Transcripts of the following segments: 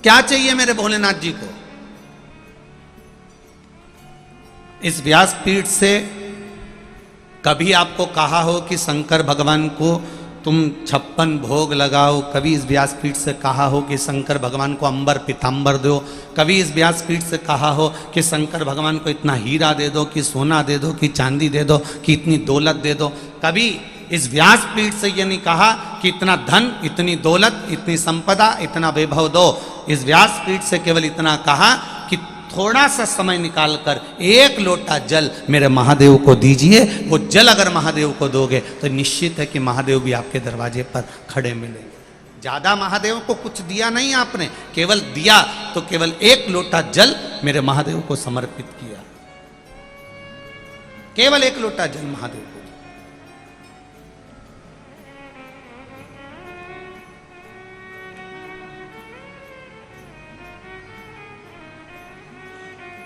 क्या चाहिए मेरे भोलेनाथ जी को? इस व्यासपीठ से कभी आपको कहा हो कि शंकर भगवान को तुम 56 भोग लगाओ? कभी इस व्यासपीठ से कहा हो कि शंकर भगवान को अंबर पीतांबर दो? कभी इस व्यासपीठ से कहा हो कि शंकर भगवान को इतना हीरा दे दो, कि सोना दे दो, कि चांदी दे दो, कि इतनी दौलत दे दो? कभी इस व्यासपीठ से ये नहीं कहा कि इतना धन, इतनी दौलत, इतनी संपदा, इतना वैभव दो। इस व्यासपीठ से केवल इतना कहा कि थोड़ा सा समय निकालकर 1 लोटा जल मेरे महादेव को दीजिए। वो जल अगर महादेव को दोगे तो निश्चित है कि महादेव भी आपके दरवाजे पर खड़े मिलेंगे। ज्यादा महादेव को कुछ दिया नहीं आपने, केवल दिया तो केवल 1 लोटा जल मेरे महादेव को समर्पित किया। केवल 1 लोटा जल महादेव को।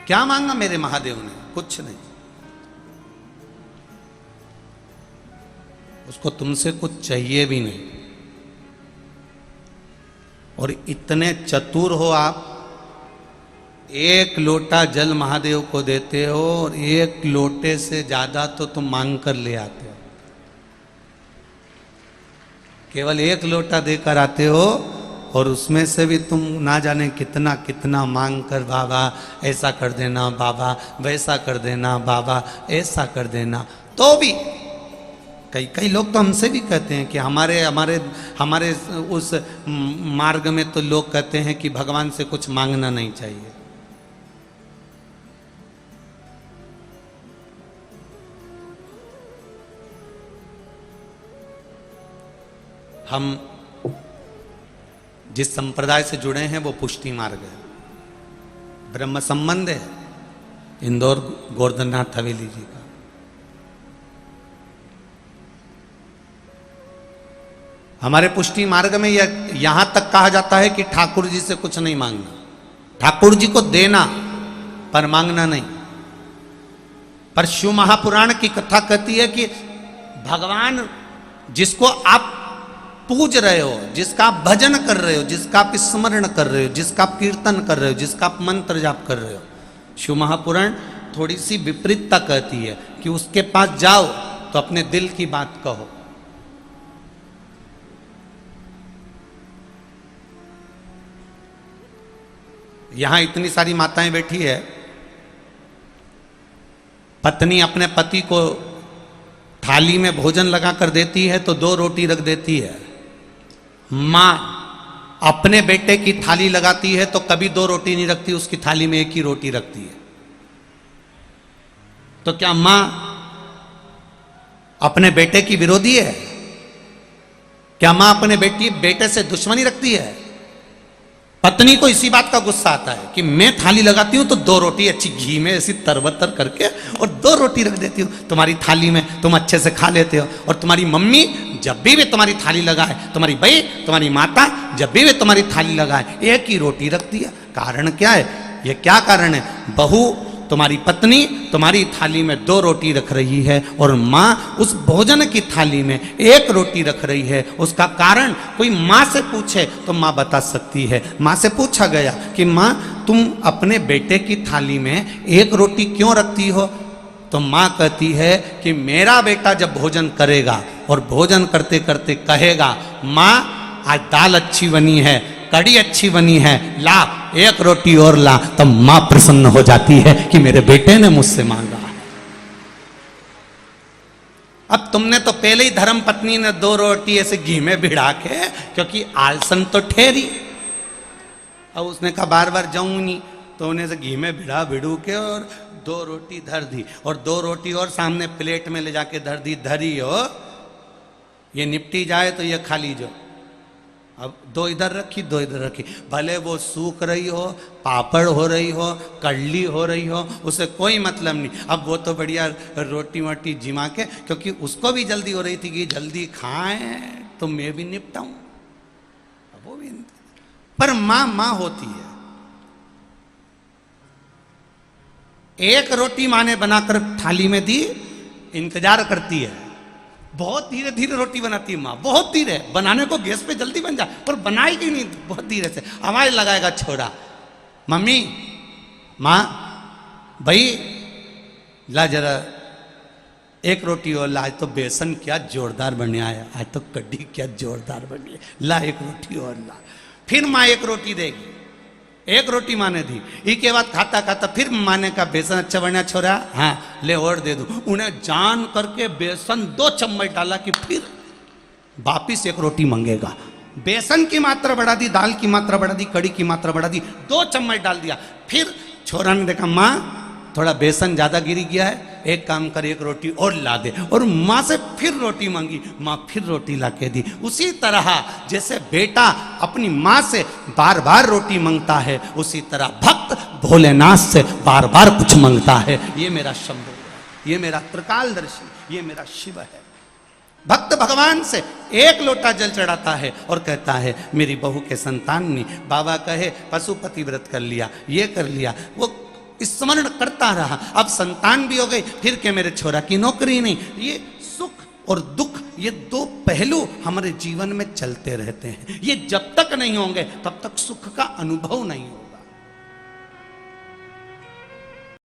क्या मांगा मेरे महादेव ने? कुछ नहीं। उसको तुमसे कुछ चाहिए भी नहीं। और इतने चतुर हो आप, 1 लोटा जल महादेव को देते हो और 1 लोटे से ज्यादा तो तुम मांग कर ले आते हो। केवल 1 लोटा देकर आते हो और उसमें से भी तुम ना जाने कितना कितना मांग कर, बाबा ऐसा कर देना, बाबा वैसा कर देना, बाबा ऐसा कर देना। तो भी कई लोग तो हमसे भी कहते हैं कि हमारे उस मार्ग में तो लोग कहते हैं कि भगवान से कुछ मांगना नहीं चाहिए। हम जिस संप्रदाय से जुड़े हैं वो पुष्टि मार्ग है, ब्रह्म संबंध है, इंदौर गोवर्धननाथ हवेली जी का। हमारे पुष्टि मार्ग में यहां तक कहा जाता है कि ठाकुर जी से कुछ नहीं मांगना, ठाकुर जी को देना पर मांगना नहीं। पर शिव महापुराण की कथा कहती है कि भगवान जिसको आप पूज रहे हो, जिसका आप भजन कर रहे हो, जिसका आप स्मरण कर रहे हो, जिसका आप कीर्तन कर रहे हो, जिसका आप मंत्र जाप कर रहे हो, शिव महापुराण थोड़ी सी विपरीतता कहती है कि उसके पास जाओ तो अपने दिल की बात कहो। यहां इतनी सारी माताएं बैठी है, पत्नी अपने पति को थाली में भोजन लगा कर देती है तो 2 रोटी रख देती है। मां अपने बेटे की थाली लगाती है तो कभी 2 रोटी नहीं रखती, उसकी थाली में 1 ही रोटी रखती है। तो क्या मां अपने बेटे की विरोधी है? क्या मां अपने बेटे से दुश्मनी रखती है? पत्नी को इसी बात का गुस्सा आता है कि मैं थाली लगाती हूं तो 2 रोटी अच्छी घी में ऐसी तरबतर करके और 2 रोटी रख देती हूं तुम्हारी थाली में, तुम अच्छे से खा लेते हो। और तुम्हारी मम्मी जब भी वे तुम्हारी थाली लगाए, तुम्हारी बहू, तुम्हारी माता जब भी वे तुम्हारी थाली लगाए 1 ही रोटी रख दिया। कारण क्या है? ये क्या कारण है? बहू तुम्हारी पत्नी तुम्हारी थाली में 2 रोटी रख रही है और मां उस भोजन की थाली में 1 रोटी रख रही है। उसका कारण कोई मां से पूछे तो मां बता सकती है। मां से पूछा गया कि मां तुम अपने बेटे की थाली में 1 रोटी क्यों रखती हो? तो मां कहती है कि मेरा बेटा जब भोजन करेगा और भोजन करते करते कहेगा, मां आज दाल अच्छी बनी है, कड़ी अच्छी बनी है, ला 1 रोटी और ला, तब मां प्रसन्न हो जाती है कि मेरे बेटे ने मुझसे मांगा है। अब तुमने तो पहले ही धर्म पत्नी ने 2 रोटी ऐसे घी में भिड़ा के, क्योंकि आलसन तो ठहरी, अब उसने कहा बार बार जाऊं नहीं, तो उन्हें से घी में भिड़ू के और 2 रोटी धर दी और 2 रोटी और सामने प्लेट में ले जाके धर दी। धरी हो, ये निपटी जाए तो ये खा लीजिए। अब 2 इधर रखी, 2 इधर रखी, भले वो सूख रही हो, पापड़ हो रही हो, कड़ली हो रही हो, उसे कोई मतलब नहीं। अब वो तो बढ़िया रोटी वोटी जिमा के, क्योंकि उसको भी जल्दी हो रही थी कि जल्दी खाएं तो मैं भी निपटाऊं, वो भी। पर मां मां होती है। 1 रोटी मां ने बनाकर थाली में दी, इंतजार करती है बहुत धीरे धीरे रोटी बनाती है माँ, बहुत धीरे, बनाने को गैस पे जल्दी बन जाए पर बनाएगी नहीं, बहुत धीरे से आवाज लगाएगा छोरा, मम्मी माँ भाई ला जरा एक रोटी और ला, आज तो बेसन क्या जोरदार बने आया, आज तो कड्डी क्या जोरदार बनी है, ला एक रोटी और ला। फिर माँ एक रोटी देगी, एक रोटी माँ ने दी, इसके बाद खाता खाता फिर माँ ने कहा बेसन अच्छा बना छोरा, हाँ ले और दे दो, उन्हें जान करके बेसन 2 चम्मच डाला कि फिर वापिस एक रोटी मांगेगा, बेसन की मात्रा बढ़ा दी, दाल की मात्रा बढ़ा दी, कड़ी की मात्रा बढ़ा दी, 2 चम्मच डाल दिया। फिर छोरा ने देखा माँ थोड़ा बेसन ज्यादा गिरी गया है, एक काम कर एक रोटी और ला दे, और माँ से फिर रोटी मांगी, माँ फिर रोटी ला के दी। उसी तरह जैसे बेटा अपनी माँ से बार बार रोटी मांगता है, उसी तरह भक्त भोलेनाथ से बार बार कुछ मांगता है। ये मेरा शंभु है, ये मेरा त्रिकालदर्शी, ये मेरा शिव है। भक्त भगवान से एक लोटा जल चढ़ाता है और कहता है मेरी बहू के संतान ने, बाबा कहे पशुपति व्रत कर लिया, ये कर लिया, वो स्मरण करता रहा, अब संतान भी हो गई, फिर क्या मेरे छोरा की नौकरी नहीं। ये सुख और दुख, ये 2 पहलू हमारे जीवन में चलते रहते हैं, ये जब तक नहीं होंगे तब तक सुख का अनुभव नहीं होगा।